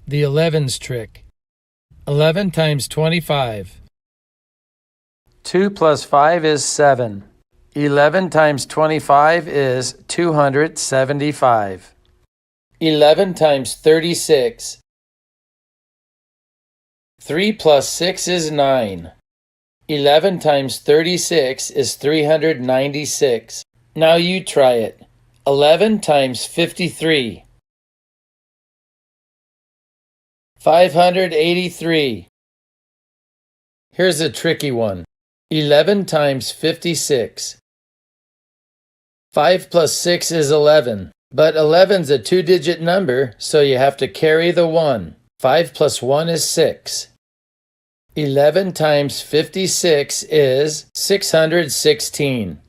The 11s trick. 11 times 25. 2 plus 5 is 7. 11 times 25 is 275. 11 times 36. 3 plus 6 is 9. 11 times 36 is 396. Now you try it. 11 times 53. 583. Here's a tricky one. 11 times 56. 5 plus 6 is 11, but 11's a two-digit number, so you have to carry the 1. 5 plus 1 is 6. 11 times 56 is 616.